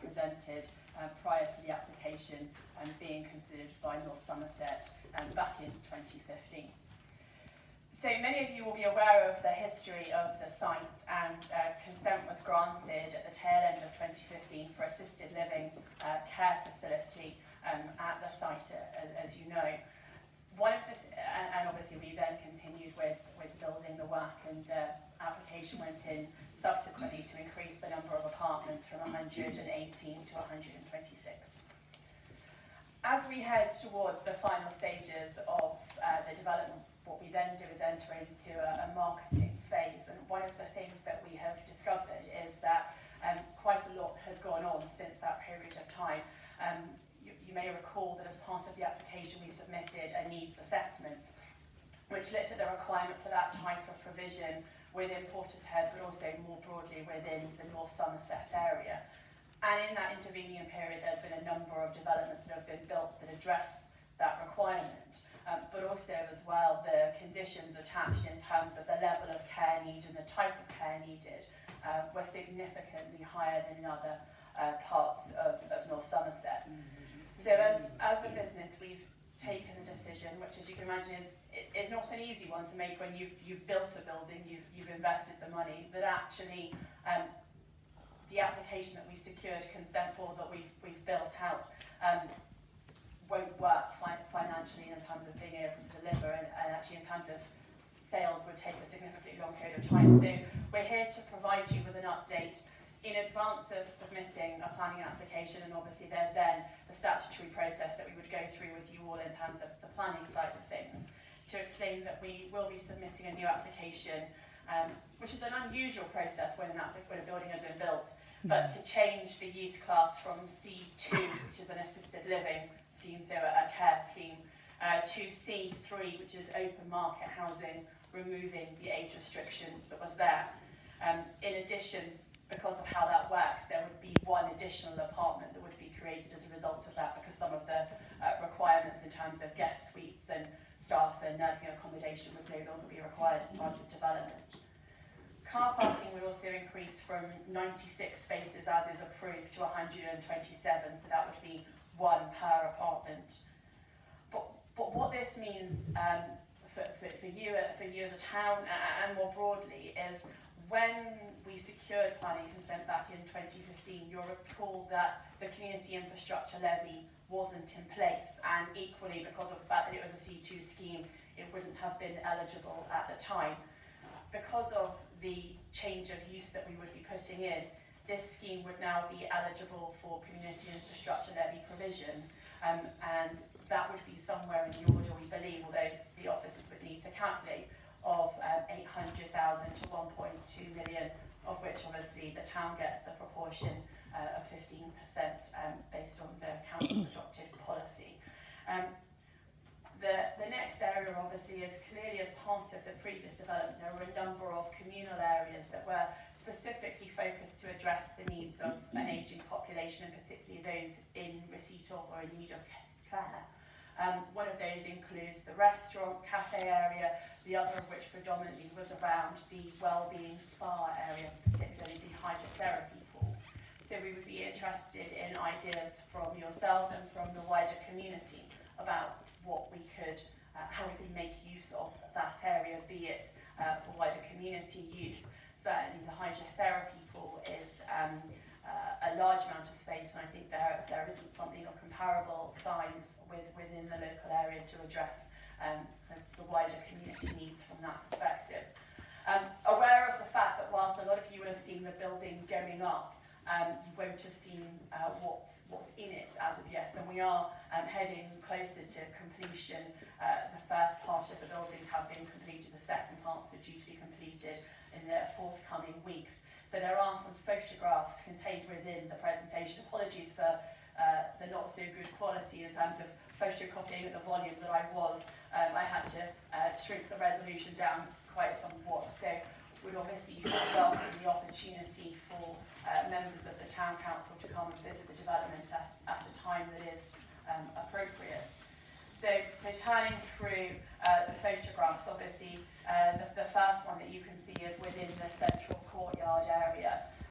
presented prior to the application being considered by North Somerset back in 2015. So many of you will be aware of the history of the site, and consent was granted at the tail end of 2015 for assisted living care facility at the site, as you know. And obviously we then continued with building the work, and the application went in subsequently to increase the number of apartments from 118 to 126. As we head towards the final stages of the development, what we then do is enter into a marketing phase, and one of the things that we have discovered is that quite a lot has gone on since that period of time. You may recall that as part of the application we submitted a needs assessment, which looked at the requirement for that type of provision within Portishead, but also more broadly within the North Somerset area. And in that intervening period, there's been a number of developments that have been built that address that requirement, but also as well the conditions attached in terms of the level of care needed and the type of care needed were significantly higher than in other parts of North Somerset. So as a business, we've taken a decision, which, as you can imagine, is not an easy one to make when you've built a building, you've invested the money, that actually the application that we secured consent for, that we've built out, won't work financially in terms of being able to deliver, and actually in terms of sales would take a significantly long period of time. So we're here to provide you with an update in advance of submitting a planning application, and obviously there's then the statutory process that we would go through with you all in terms of the planning side of things, to explain that we will be submitting a new application, which is an unusual process when a building has been built, but to change the use class from C2, which is an assisted living scheme, so a care scheme, to C3, which is open market housing, removing the age restriction that was there. In addition, because of how that works, there would be one additional apartment that would be created as a result of that, because some of the requirements in terms of guest suites and staff and nursing accommodation would no longer be required as part of the development. Car parking would also increase from 96 spaces as is approved to 127, so that would be one per apartment. But what this means for you as a town and more broadly is, when we secured planning consent back in 2015, you'll recall that the community infrastructure levy wasn't in place, and equally because of the fact that it was a C2 scheme, it wouldn't have been eligible at the time. Because of the change of use that we would be putting in, this scheme would now be eligible for community infrastructure levy provision, and that would be somewhere in the order, we believe, although the officers would need to calculate, of 800,000 to 1.2 million, of which obviously the town gets the proportion of 15% based on the council's adopted policy. The next area obviously is, clearly as part of the previous development, there were a number of communal areas that were specifically focused to address the needs of an ageing population, and particularly those in receipt of or in need of care. One of those includes the restaurant, cafe area, the other of which predominantly was around the wellbeing spa area, particularly the hydrotherapy pool. So we would be interested in ideas from yourselves and from the wider community about what we could, how we could make use of that area, be it for wider community use. Certainly the hydrotherapy pool is a large amount of space, and I think there isn't something of comparable size within the local area to address the wider community needs from that perspective. Aware of the fact that whilst a lot of you would have seen the building going up, you won't have seen what's in it as of yet, and we are heading closer to completion. The first part of the buildings have been completed, the second parts are due to be completed in the forthcoming weeks. So there are some photographs contained within the presentation. Apologies for the not so good quality in terms of photocopying at the volume that I was. I had to shrink the resolution down quite somewhat. So would obviously welcome the opportunity for members of the Town Council to come and visit the development at a time that is appropriate. So turning through the photographs, obviously the first one that you can see is within the central courtyard area.